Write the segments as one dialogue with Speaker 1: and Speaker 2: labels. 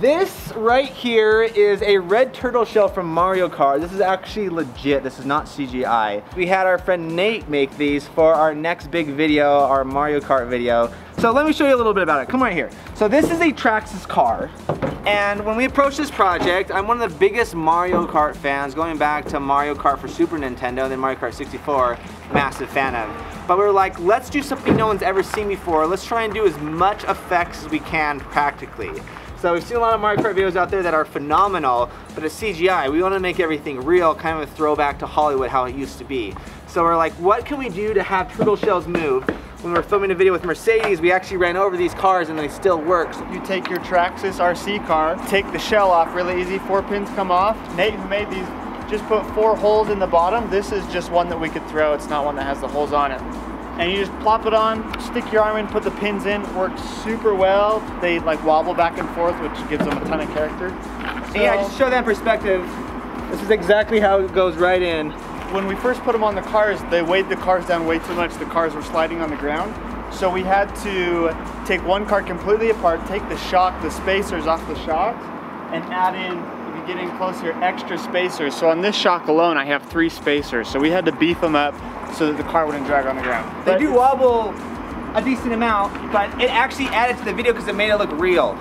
Speaker 1: This right here is a red turtle shell from Mario Kart. This is actually legit. This is not CGI. We had our friend Nate make these for our next big video, our Mario Kart video. So let me show you a little bit about it. Come right here. So this is a Traxxas car. And when we approached this project, I'm one of the biggest Mario Kart fans, going back to Mario Kart for Super Nintendo and then Mario Kart 64, massive fan of. But we were like, let's do something no one's ever seen before. Let's try and do as much effects as we can practically. So we've seen a lot of Mario Kart videos out there that are phenomenal, but it's CGI. We want to make everything real, kind of a throwback to Hollywood, how it used to be. So we're like, what can we do to have turtle shells move? When we were filming a video with Mercedes, we actually ran over these cars and they still work. So
Speaker 2: you take your Traxxas RC car, take the shell off really easy, 4 pins come off. Nate, who made these, just put 4 holes in the bottom. This is just one that we could throw. It's not one that has the holes on it. And you just plop it on, stick your arm in, put the pins in, works super well. They like wobble back and forth, which gives them a ton of character. So,
Speaker 1: yeah, just to show that perspective, this is exactly how it goes right in.
Speaker 2: When we first put them on the cars, they weighed the cars down way too much. The cars were sliding on the ground. So we had to take one car completely apart, take the shock, the spacers off the shocks, and add in, if you get in closer, extra spacers. So on this shock alone, I have 3 spacers. So we had to beef them up so that the car wouldn't drag on the ground.
Speaker 1: They do wobble a decent amount, but it actually added to the video because it made it look real.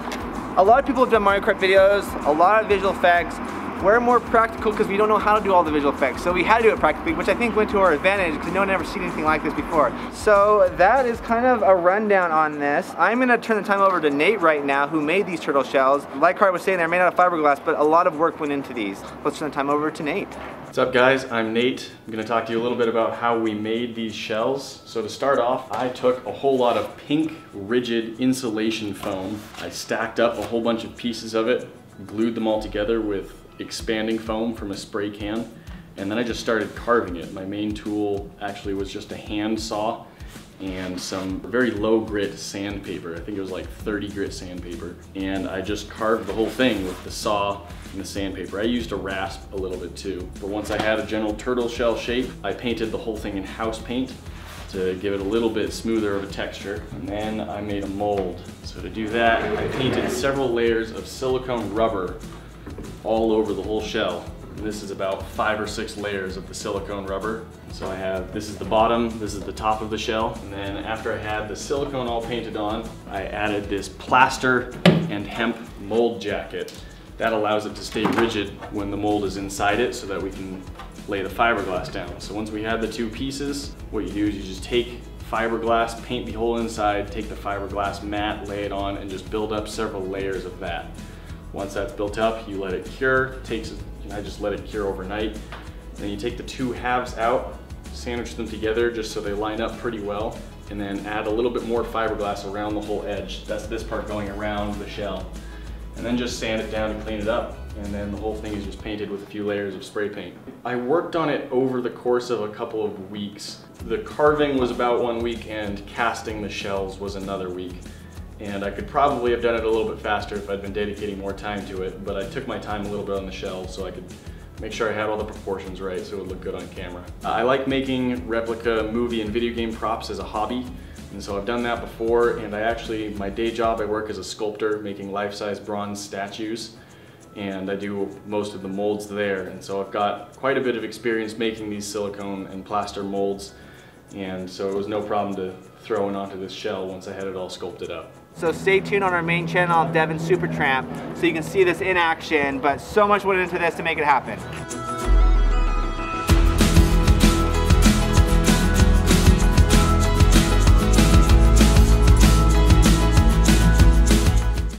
Speaker 1: A lot of people have done Mario Kart videos, a lot of visual effects. We're more practical because we don't know how to do all the visual effects, so we had to do it practically, which I think went to our advantage because no one had ever seen anything like this before. So that is kind of a rundown on this. I'm going to turn the time over to Nate right now, who made these turtle shells. Like Hart was saying, they're made out of fiberglass, but a lot of work went into these. Let's turn the time over to Nate.
Speaker 3: What's up guys, I'm Nate. I'm going to talk to you a little bit about how we made these shells. So to start off, I took a whole lot of pink rigid insulation foam. I stacked up a whole bunch of pieces of it, glued them all together with expanding foam from a spray can, and then I just started carving it. My main tool actually was just a hand saw and some very low grit sandpaper. I think it was like 30 grit sandpaper, and I just carved the whole thing with the saw and the sandpaper. I used a rasp a little bit too, but once I had a general turtle shell shape, I painted the whole thing in house paint to give it a little bit smoother of a texture, and then I made a mold. So to do that, I painted several layers of silicone rubber all over the whole shell. And this is about 5 or 6 layers of the silicone rubber. So I have, this is the bottom, this is the top of the shell, and then after I had the silicone all painted on, I added this plaster and hemp mold jacket. That allows it to stay rigid when the mold is inside it so that we can lay the fiberglass down. So once we had the 2 pieces, what you do is you just take fiberglass, paint the whole inside, take the fiberglass mat, lay it on, and just build up several layers of that. Once that's built up, you let it cure. I just let it cure overnight. Then you take the 2 halves out, sandwich them together just so they line up pretty well, and then add a little bit more fiberglass around the whole edge. That's this part going around the shell. And then just sand it down and clean it up. And then the whole thing is just painted with a few layers of spray paint. I worked on it over the course of a couple of weeks. The carving was about 1 week and casting the shells was another week. And I could probably have done it a little bit faster if I'd been dedicating more time to it, but I took my time a little bit on the shells so I could make sure I had all the proportions right so it would look good on camera. I like making replica movie and video game props as a hobby, and so I've done that before, and my day job, I work as a sculptor making life-size bronze statues, and I do most of the molds there, and so I've got quite a bit of experience making these silicone and plaster molds, and so it was no problem to throw it onto this shell once I had it all sculpted up.
Speaker 1: So stay tuned on our main channel, Devin Supertramp, so you can see this in action, but so much went into this to make it happen.